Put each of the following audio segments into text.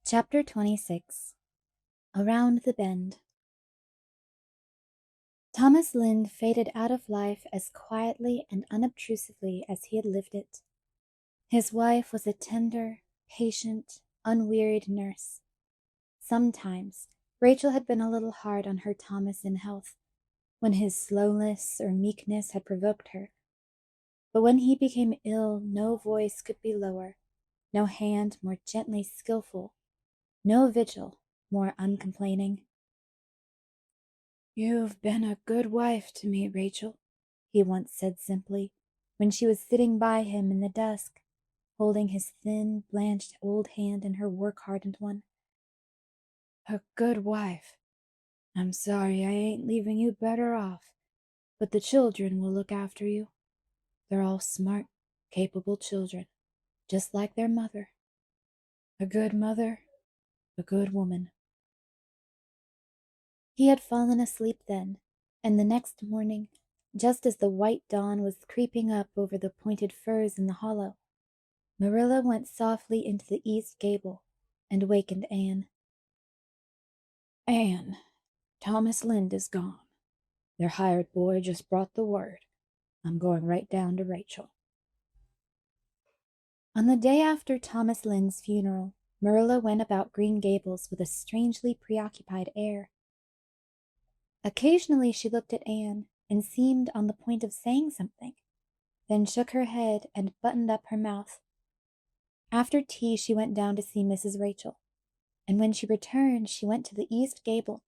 Chapter 26. Around the Bend. Thomas Lynde faded out of life as quietly and unobtrusively as he had lived it. His wife was a tender, patient, unwearied nurse. Sometimes Rachel had been a little hard on her Thomas in health, when his slowness or meekness had provoked her. But when he became ill, no voice could be lower, no hand more gently skillful, no vigil more uncomplaining. "You've been a good wife to me, Rachel," he once said simply, when she was sitting by him in the dusk, holding his thin, blanched old hand in her work-hardened one. "A good wife. I'm sorry I ain't leaving you better off, but the children will look after you. They're all smart, capable children, just like their mother. A good mother, a good woman." He had fallen asleep then, and the next morning, just as the white dawn was creeping up over the pointed firs in the hollow, Marilla went softly into the east gable and wakened Anne. "Anne, Thomas Lynde is gone. Their hired boy just brought the word. I'm going right down to Rachel." On the day after Thomas Lynde's funeral, Marilla went about Green Gables with a strangely preoccupied air. Occasionally she looked at Anne and seemed on the point of saying something, then shook her head and buttoned up her mouth. After tea she went down to see Mrs. Rachel, and when she returned she went to the east gable,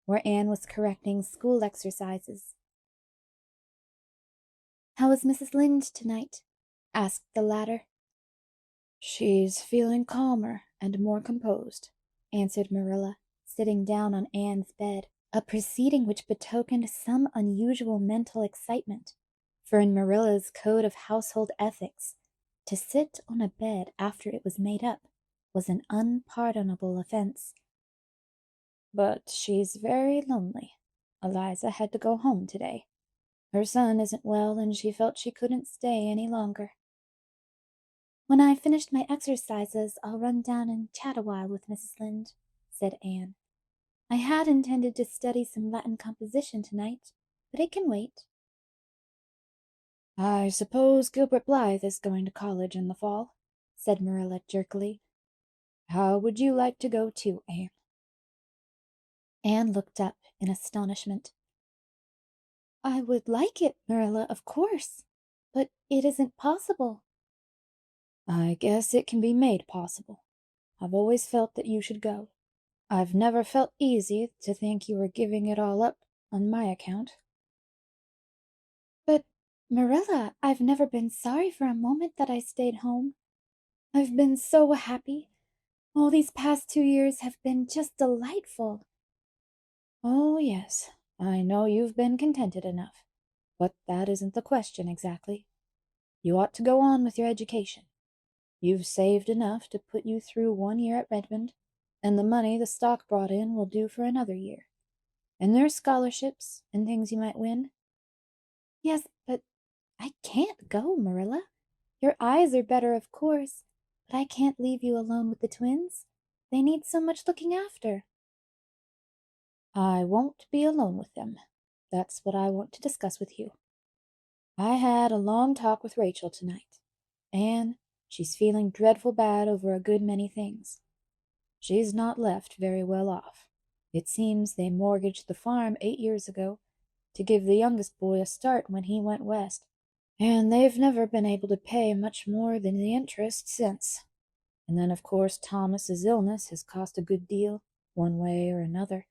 where Anne was correcting school exercises. "How is Mrs. Lynde tonight?" asked the latter. "She's feeling calmer and more composed," answered Marilla, sitting down on Anne's bed, a proceeding which betokened some unusual mental excitement, for in Marilla's code of household ethics, to sit on a bed after it was made up was an unpardonable offense. "But she's very lonely. Eliza had to go home today. Her son isn't well, and she felt she couldn't stay any longer." "When I've finished my exercises, I'll run down and chat a while with Mrs. Lynde," said Anne. "I had intended to study some Latin composition tonight, but it can wait." "I suppose Gilbert Blythe is going to college in the fall," said Marilla jerkily. "How would you like to go too, Anne?" Anne looked up in astonishment. "I would like it, Marilla, of course, but it isn't possible." "I guess it can be made possible. I've always felt that you should go. I've never felt easy to think you were giving it all up on my account." "But, Marilla, I've never been sorry for a moment that I stayed home. I've been so happy. All these past 2 years have been just delightful." "Oh, yes, I know you've been contented enough, but that isn't the question exactly. You ought to go on with your education. You've saved enough to put you through 1 year at Redmond, and the money the stock brought in will do for another year. And there's scholarships and things you might win." "Yes, but I can't go, Marilla. Your eyes are better, of course, but I can't leave you alone with the twins. They need so much looking after." "I won't be alone with them. That's what I want to discuss with you. I had a long talk with Rachel tonight. Anne, she's feeling dreadful bad over a good many things. She's not left very well off. It seems they mortgaged the farm 8 years ago to give the youngest boy a start when he went west, and they've never been able to pay much more than the interest since. And then, of course, Thomas's illness has cost a good deal, one way or another.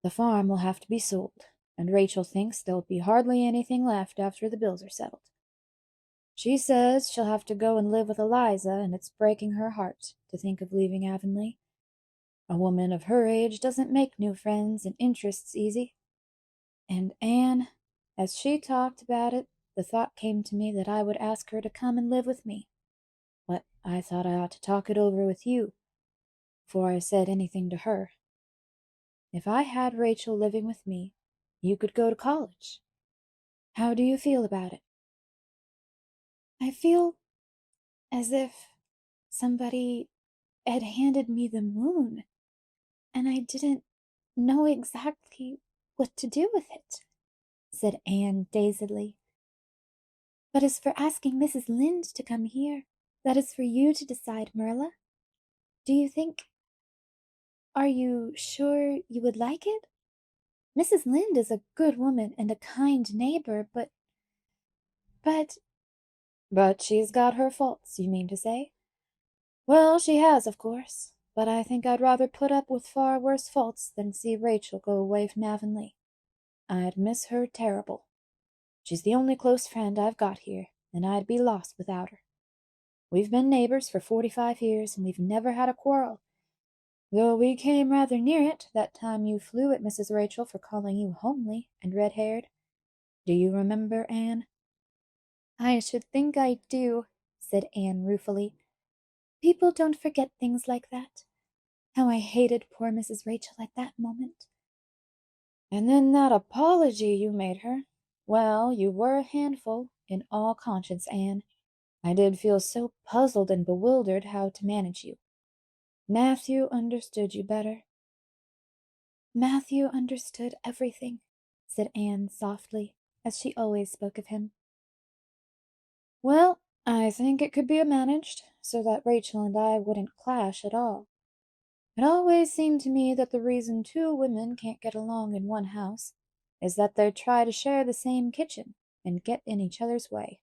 The farm will have to be sold, and Rachel thinks there'll be hardly anything left after the bills are settled. She says she'll have to go and live with Eliza, and it's breaking her heart to think of leaving Avonlea. A woman of her age doesn't make new friends and interests easy. And Anne, as she talked about it, the thought came to me that I would ask her to come and live with me. But I thought I ought to talk it over with you before I said anything to her. If I had Rachel living with me, you could go to college. How do you feel about it?" "I feel as if somebody had handed me the moon, and I didn't know exactly what to do with it," said Anne dazedly. "But as for asking Mrs. Lynde to come here, that is for you to decide, Marilla. Do you think— Are you sure you would like it? Mrs. Lynde is a good woman and a kind neighbor, but— But she's got her faults, you mean to say? Well, she has, of course, but I think I'd rather put up with far worse faults than see Rachel go away from Avonlea. I'd miss her terrible. She's the only close friend I've got here, and I'd be lost without her. We've been neighbors for 45 years, and we've never had a quarrel, though we came rather near it that time you flew at Mrs. Rachel for calling you homely and red-haired. Do you remember, Anne? I should think I do, said Anne ruefully. People don't forget things like that. How I hated poor Mrs. Rachel at that moment. And then that apology you made her. Well, you were a handful, in all conscience, Anne. I did feel so puzzled and bewildered how to manage you. Matthew understood you better. Matthew understood everything, said Anne softly, as she always spoke of him. Well, I think it could be managed, so that Rachel and I wouldn't clash at all. It always seemed to me that the reason two women can't get along in one house is that they try to share the same kitchen and get in each other's way.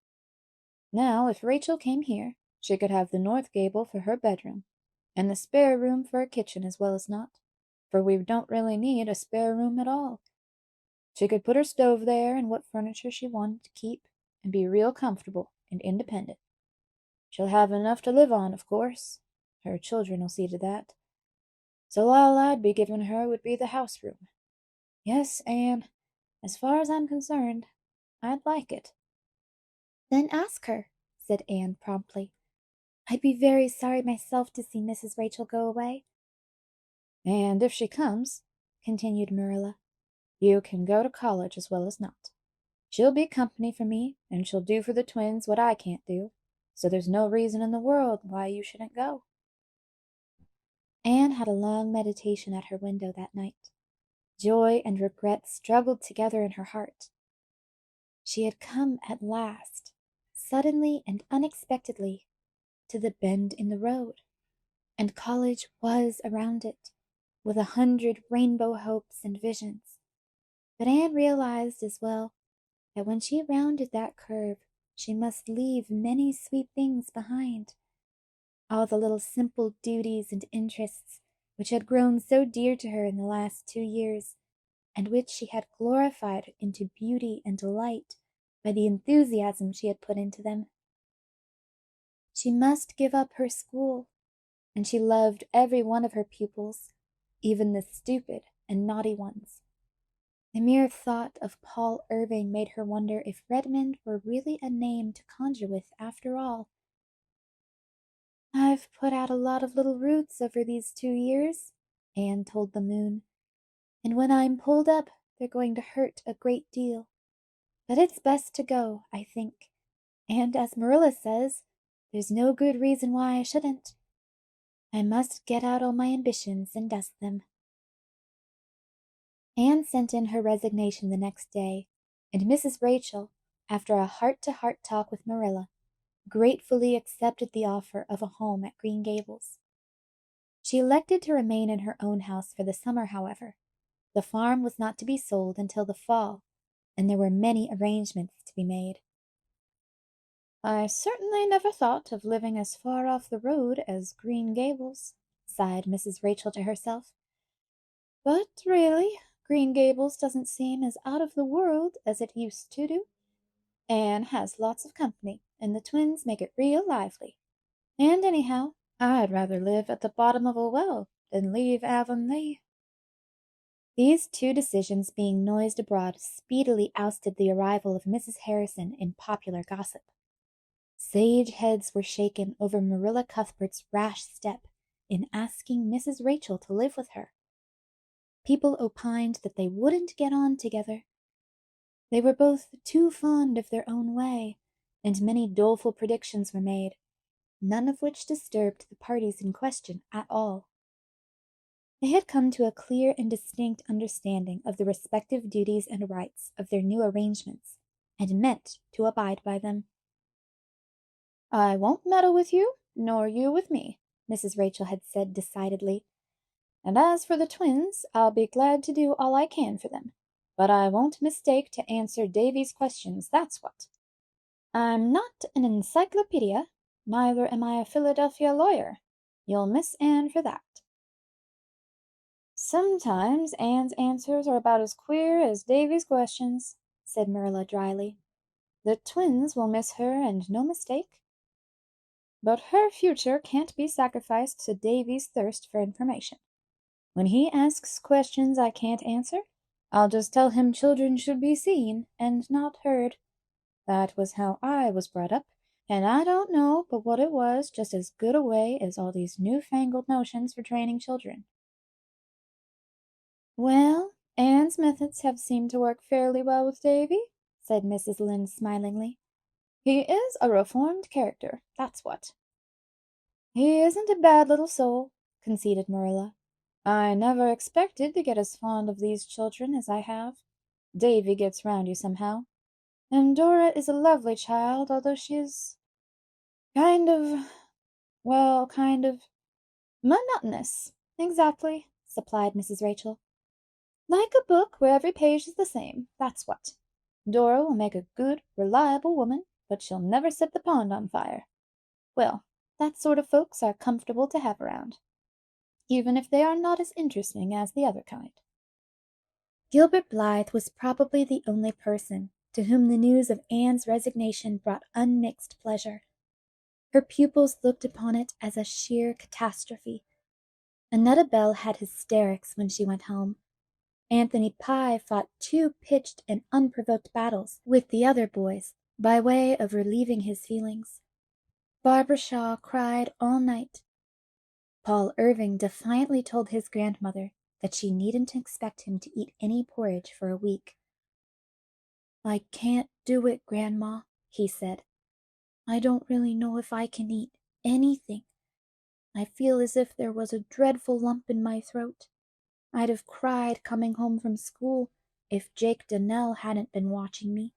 Now, if Rachel came here, she could have the north gable for her bedroom, and the spare room for a kitchen as well as not, for we don't really need a spare room at all. She could put her stove there and what furniture she wanted to keep, and be real comfortable and independent. She'll have enough to live on, of course. Her children'll see to that. So all I'd be giving her would be the house room. Yes, Anne, as far as I'm concerned, I'd like it. Then ask her, said Anne promptly. I'd be very sorry myself to see Mrs. Rachel go away. And if she comes, continued Marilla, you can go to college as well as not. She'll be company for me, and she'll do for the twins what I can't do, so there's no reason in the world why you shouldn't go. Anne had a long meditation at her window that night. Joy and regret struggled together in her heart. She had come at last, suddenly and unexpectedly, to the bend in the road, and college was around it, with 100 rainbow hopes and visions. But Anne realized as well that when she rounded that curve, she must leave many sweet things behind. All the little simple duties and interests which had grown so dear to her in the last 2 years, and which she had glorified into beauty and delight by the enthusiasm she had put into them. She must give up her school, and she loved every one of her pupils, even the stupid and naughty ones. The mere thought of Paul Irving made her wonder if Redmond were really a name to conjure with after all. I've put out a lot of little roots over these 2 years, Anne told the moon, and when I'm pulled up, they're going to hurt a great deal. But it's best to go, I think, and as Marilla says, there's no good reason why I shouldn't. I must get out all my ambitions and dust them. Anne sent in her resignation the next day, and Mrs. Rachel, after a heart-to-heart talk with Marilla, gratefully accepted the offer of a home at Green Gables. She elected to remain in her own house for the summer, however. The farm was not to be sold until the fall, and there were many arrangements to be made. I certainly never thought of living as far off the road as Green Gables, sighed Mrs. Rachel to herself. But really, Green Gables doesn't seem as out of the world as it used to do. Anne has lots of company, and the twins make it real lively. And anyhow, I'd rather live at the bottom of a well than leave Avonlea. These two decisions being noised abroad speedily ousted the arrival of Mrs. Harrison in popular gossip. Sage heads were shaken over Marilla Cuthbert's rash step in asking Mrs. Rachel to live with her. People opined that they wouldn't get on together. They were both too fond of their own way, and many doleful predictions were made. none of which disturbed the parties in question at all. They had come to a clear and distinct understanding of the respective duties and rights of their new arrangements, and meant to abide by them. "I won't meddle with you, nor you with me," Mrs. Rachel had said decidedly. "And as for the twins, I'll be glad to do all I can for them, but I won't mistake to answer Davy's questions, that's what. I'm not an encyclopedia, neither am I a Philadelphia lawyer. You'll miss Anne for that." "Sometimes Anne's answers are about as queer as Davy's questions," said Marilla dryly. "The twins will miss her, and no mistake. But her future can't be sacrificed to Davy's thirst for information. When he asks questions I can't answer, I'll just tell him children should be seen and not heard. That was how I was brought up, and I don't know but what it was just as good a way as all these newfangled notions for training children." "Well, Anne's methods have seemed to work fairly well with Davy," said Mrs. Lynde smilingly. "He is a reformed character, that's what." "He isn't a bad little soul," conceded Marilla. "I never expected to get as fond of these children as I have. Davy gets round you somehow. And Dora is a lovely child, although she's kind of, well, kind of monotonous." "Exactly," supplied Mrs. Rachel. "Like a book where every page is the same, that's what. Dora will make a good, reliable woman, but she'll never set the pond on fire. Well, that sort of folks are comfortable to have around, even if they are not as interesting as the other kind." Gilbert Blythe was probably the only person to whom the news of Anne's resignation brought unmixed pleasure. Her pupils looked upon it as a sheer catastrophe. Annetta Bell had hysterics when she went home. Anthony Pye fought 2 pitched and unprovoked battles with the other boys by way of relieving his feelings. Barbara Shaw cried all night. Paul Irving defiantly told his grandmother that she needn't expect him to eat any porridge for a week. "I can't do it, Grandma," he said. "I don't really know if I can eat anything. I feel as if there was a dreadful lump in my throat. I'd have cried coming home from school if Jake Donnell hadn't been watching me.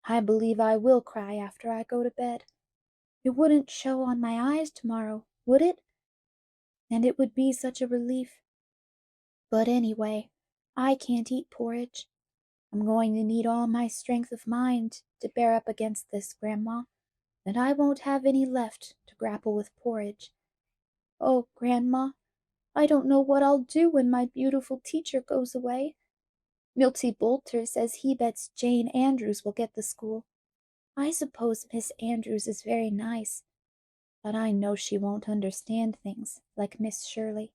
I believe I will cry after I go to bed. It wouldn't show on my eyes tomorrow, would it? And it would be such a relief. But anyway, I can't eat porridge. I'm going to need all my strength of mind to bear up against this, Grandma, and I won't have any left to grapple with porridge. Oh, Grandma, I don't know what I'll do when my beautiful teacher goes away. Milty Boulter says he bets Jane Andrews will get the school. I suppose Miss Andrews is very nice, but I know she won't understand things like Miss Shirley."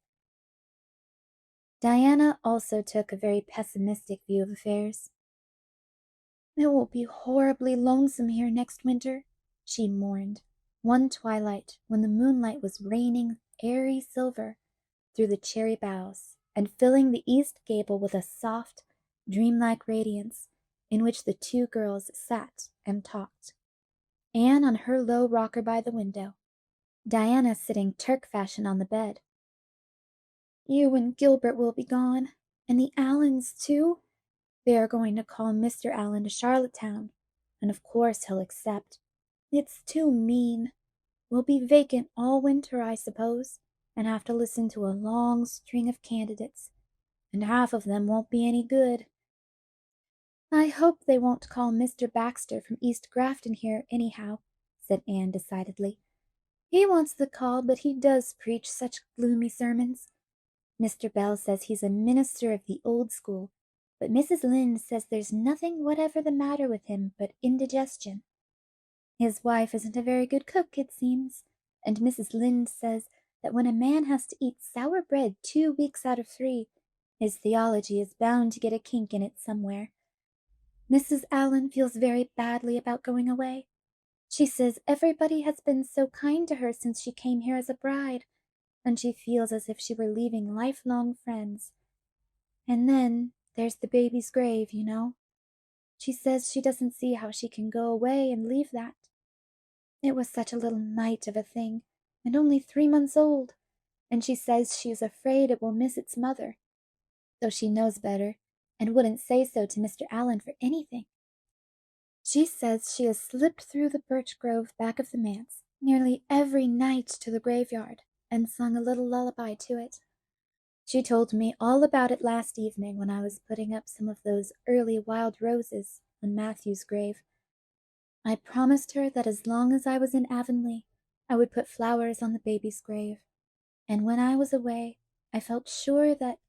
Diana also took a very pessimistic view of affairs. "It will be horribly lonesome here next winter," she mourned, one twilight when the moonlight was raining airy silver through the cherry boughs and filling the east gable with a soft, dreamlike radiance in which the 2 girls sat and talked. Anne on her low rocker by the window, Diana sitting Turk fashion on the bed. "You and Gilbert will be gone, and the Allens too. They are going to call Mr. Allen to Charlottetown, and of course he'll accept. It's too mean. We'll be vacant all winter, I suppose, and have to listen to a long string of candidates, and half of them won't be any good." "I hope they won't call Mr. Baxter from East Grafton here, anyhow," said Anne decidedly. "He wants the call, but he does preach such gloomy sermons. Mr. Bell says he's a minister of the old school, but Mrs. Lynde says there's nothing whatever the matter with him but indigestion. His wife isn't a very good cook, it seems, and Mrs. Lynde says that when a man has to eat sour bread 2 weeks out of 3, his theology is bound to get a kink in it somewhere. Mrs. Allen feels very badly about going away. She says everybody has been so kind to her since she came here as a bride, and she feels as if she were leaving lifelong friends. And then there's the baby's grave, you know. She says she doesn't see how she can go away and leave that." It was such a little mite of a thing, and only 3 months old, and she says she is afraid it will miss its mother, though she knows better, and wouldn't say so to Mr. Allen for anything. She says she has slipped through the birch grove back of the manse nearly every night to the graveyard, and sung a little lullaby to it. She told me all about it last evening when I was putting up some of those early wild roses on Matthew's grave. I promised her that as long as I was in Avonlea, I would put flowers on the baby's grave, and when I was away, I felt sure that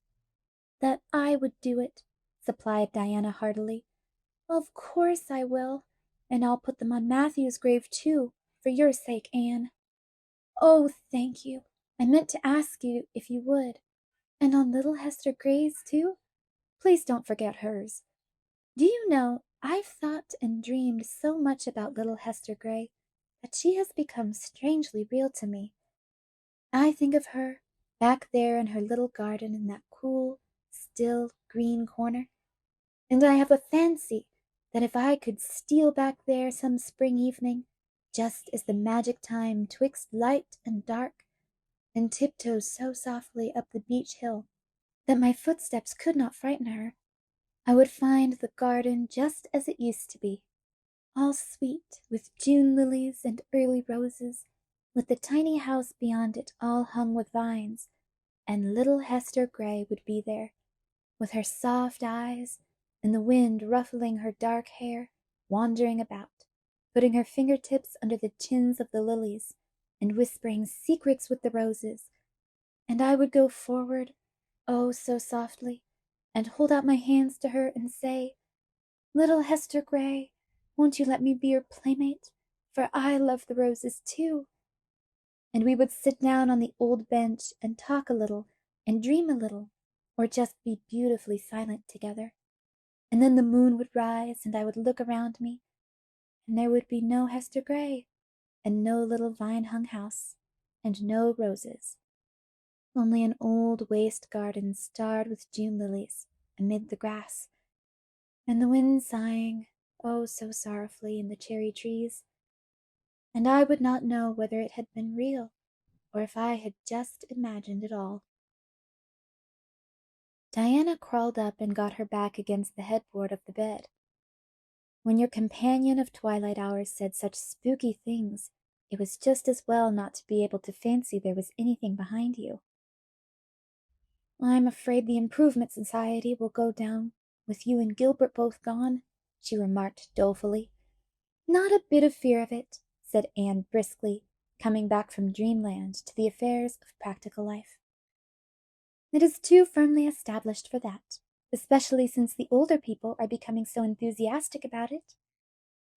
I would do it, supplied Diana heartily. Of course I will, and I'll put them on Matthew's grave too, for your sake, Anne. Oh, thank you. I meant to ask you if you would. And on little Hester Gray's too? Please don't forget hers. Do you know, I've thought and dreamed so much about little Hester Gray that she has become strangely real to me. I think of her, back there in her little garden in that cool, still, green corner, and I have a fancy that if I could steal back there some spring evening, just as the magic time twixt light and dark, and tiptoe so softly up the beech hill that my footsteps could not frighten her, I would find the garden just as it used to be, all sweet with June lilies and early roses, with the tiny house beyond it all hung with vines, and little Hester Gray would be there, with her soft eyes, and the wind ruffling her dark hair, wandering about, putting her fingertips under the chins of the lilies, and whispering secrets with the roses, and I would go forward, oh, so softly, and hold out my hands to her and say, Little Hester Gray, won't you let me be your playmate? For I love the roses too. And we would sit down on the old bench and talk a little and dream a little, or just be beautifully silent together. And then the moon would rise, and I would look around me, and there would be no Hester Gray, and no little vine-hung house, and no roses. Only an old waste garden starred with June lilies amid the grass, and the wind sighing, oh, so sorrowfully in the cherry trees, and I would not know whether it had been real, or if I had just imagined it all. Diana crawled up and got her back against the headboard of the bed. When your companion of twilight hours said such spooky things, it was just as well not to be able to fancy there was anything behind you. I'm afraid the Improvement Society will go down, with you and Gilbert both gone, she remarked dolefully. Not a bit of fear of it, said Anne briskly, coming back from dreamland to the affairs of practical life. It is too firmly established for that, especially since the older people are becoming so enthusiastic about it.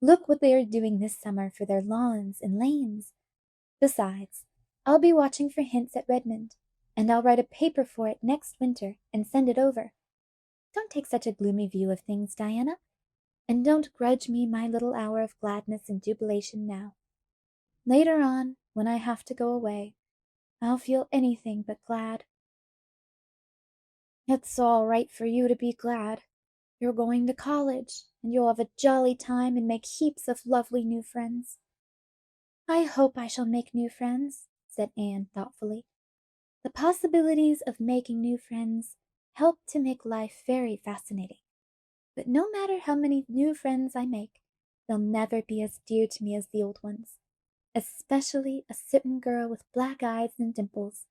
Look what they are doing this summer for their lawns and lanes. Besides, I'll be watching for hints at Redmond, and I'll write a paper for it next winter and send it over. Don't take such a gloomy view of things, Diana, and don't grudge me my little hour of gladness and jubilation now. Later on, when I have to go away, I'll feel anything but glad. It's all right for you to be glad. You're going to college, and you'll have a jolly time and make heaps of lovely new friends. I hope I shall make new friends, said Anne thoughtfully. The possibilities of making new friends help to make life very fascinating. But no matter how many new friends I make, they'll never be as dear to me as the old ones, especially a certain girl with black eyes and dimples.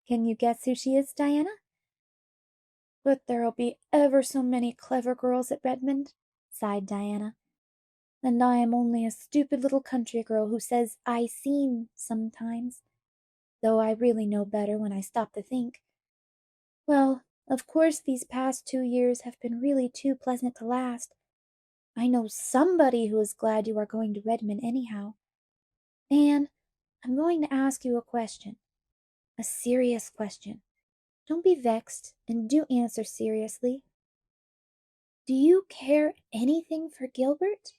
Can you guess who she is, Diana? But there'll be ever so many clever girls at Redmond, sighed Diana, and I am only a stupid little country girl who says I seem sometimes, though I really know better when I stop to think. Well, of course these past 2 years have been really too pleasant to last. I know somebody who is glad you are going to Redmond anyhow. Anne, I'm going to ask you a question. A serious question. Don't be vexed, and do answer seriously. Do you care anything for Gilbert?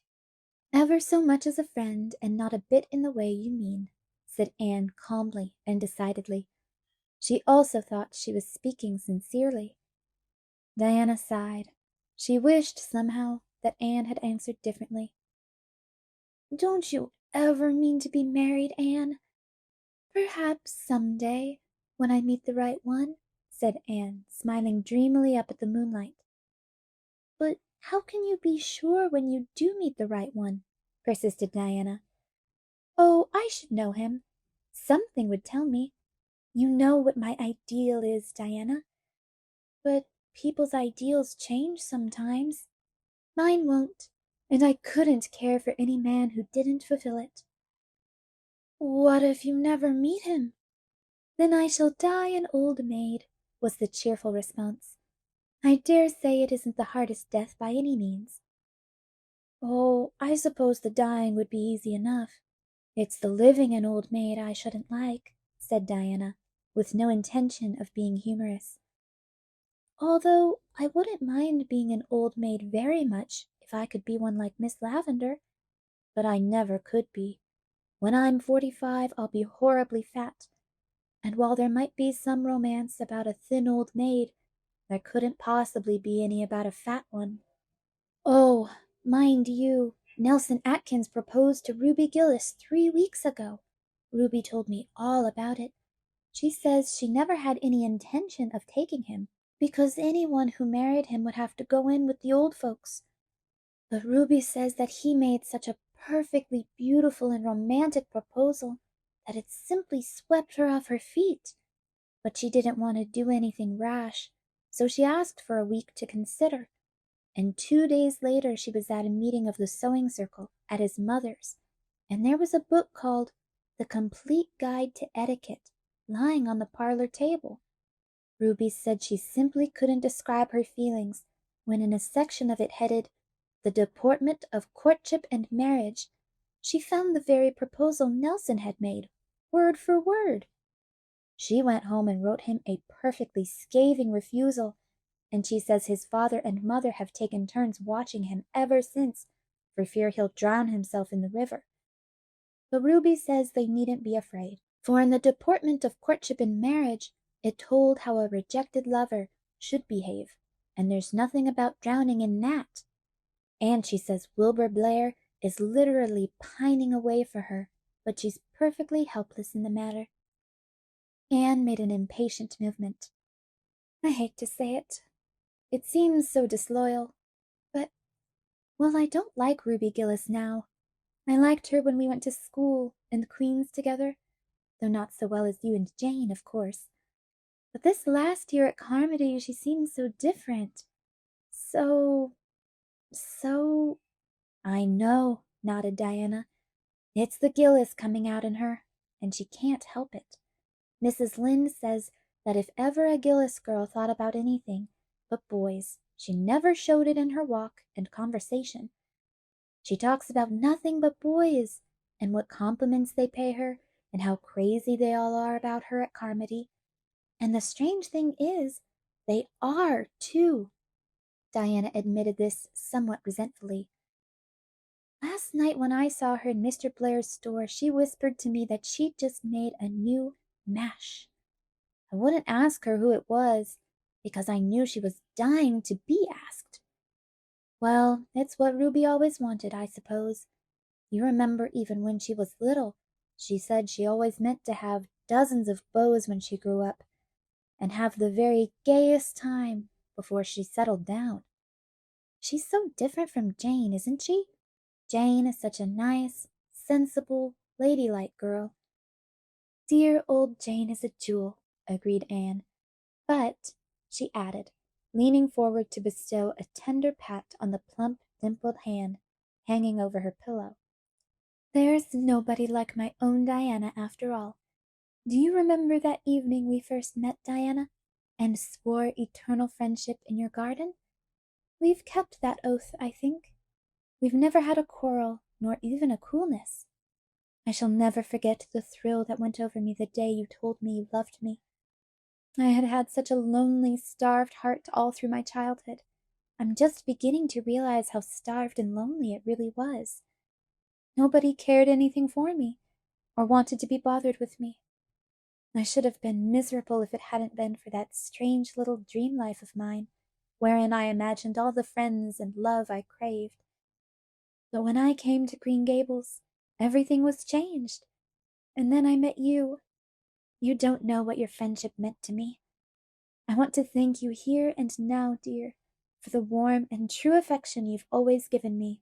Ever so much as a friend, and not a bit in the way you mean, said Anne calmly and decidedly. She also thought she was speaking sincerely. Diana sighed. She wished, somehow, that Anne had answered differently. Don't you ever mean to be married, Anne. Perhaps someday, when I meet the right one, said Anne, smiling dreamily up at the moonlight. But how can you be sure when you do meet the right one? Persisted Diana. Oh, I should know him. Something would tell me. You know what my ideal is, Diana. But people's ideals change sometimes. Mine won't, and I couldn't care for any man who didn't fulfill it. What if you never meet him? Then I shall die an old maid, was the cheerful response. I dare say it isn't the hardest death by any means. Oh, I suppose the dying would be easy enough. It's the living an old maid I shouldn't like, said Diana, with no intention of being humorous. Although I wouldn't mind being an old maid very much if I could be one like Miss Lavender, but I never could be. When I'm 45, I'll be horribly fat, and while there might be some romance about a thin old maid, there couldn't possibly be any about a fat one. Oh, mind you, Nelson Atkins proposed to Ruby Gillis 3 weeks ago. Ruby told me all about it. She says she never had any intention of taking him, because anyone who married him would have to go in with the old folks. But Ruby says that he made such a perfectly beautiful and romantic proposal that it simply swept her off her feet. But she didn't want to do anything rash, so she asked for a week to consider. And 2 days later she was at a meeting of the sewing circle at his mother's, and there was a book called The Complete Guide to Etiquette lying on the parlor table. Ruby said she simply couldn't describe her feelings when in a section of it headed The Deportment of Courtship and Marriage, she found the very proposal Nelson had made, word for word. She went home and wrote him a perfectly scathing refusal, and she says his father and mother have taken turns watching him ever since, for fear he'll drown himself in the river. But Ruby says they needn't be afraid, for in the Deportment of Courtship and Marriage it told how a rejected lover should behave, and there's nothing about drowning in that. And she says Wilbur Blair is literally pining away for her, but she's perfectly helpless in the matter. Anne made an impatient movement. I hate to say it. It seems so disloyal, but, well, I don't like Ruby Gillis now. I liked her when we went to school and Queen's together, though not so well as you and Jane, of course. But this last year at Carmody she seems so different. So... I know, nodded Diana. It's the Gillis coming out in her, and she can't help it. Mrs. Lynde says that if ever a Gillis girl thought about anything but boys, she never showed it in her walk and conversation. She talks about nothing but boys, and what compliments they pay her, and how crazy they all are about her at Carmody. And the strange thing is, they are, too. Diana admitted this somewhat resentfully. Last night when I saw her in Mr. Blair's store, she whispered to me that she'd just made a new mash. I wouldn't ask her who it was, because I knew she was dying to be asked. Well, it's what Ruby always wanted, I suppose. You remember even when she was little, she said she always meant to have dozens of beaux when she grew up, and have the very gayest time before she settled down. She's so different from Jane, isn't she? Jane is such a nice, sensible, ladylike girl. Dear old Jane is a jewel, agreed Anne. But, she added, leaning forward to bestow a tender pat on the plump, dimpled hand hanging over her pillow, there's nobody like my own Diana after all. Do you remember that evening we first met, Diana, and swore eternal friendship in your garden? We've kept that oath, I think. We've never had a quarrel, nor even a coolness. I shall never forget the thrill that went over me the day you told me you loved me. I had had such a lonely, starved heart all through my childhood. I'm just beginning to realize how starved and lonely it really was. Nobody cared anything for me, or wanted to be bothered with me. I should have been miserable if it hadn't been for that strange little dream life of mine, wherein I imagined all the friends and love I craved. But when I came to Green Gables, everything was changed. And then I met you. You don't know what your friendship meant to me. I want to thank you here and now, dear, for the warm and true affection you've always given me.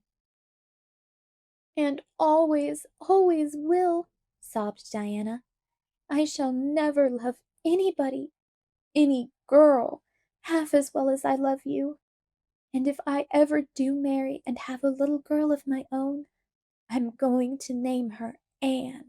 And always, always will, sobbed Diana. I shall never love anybody, any girl, half as well as I love you. And if I ever do marry and have a little girl of my own, I'm going to name her Anne.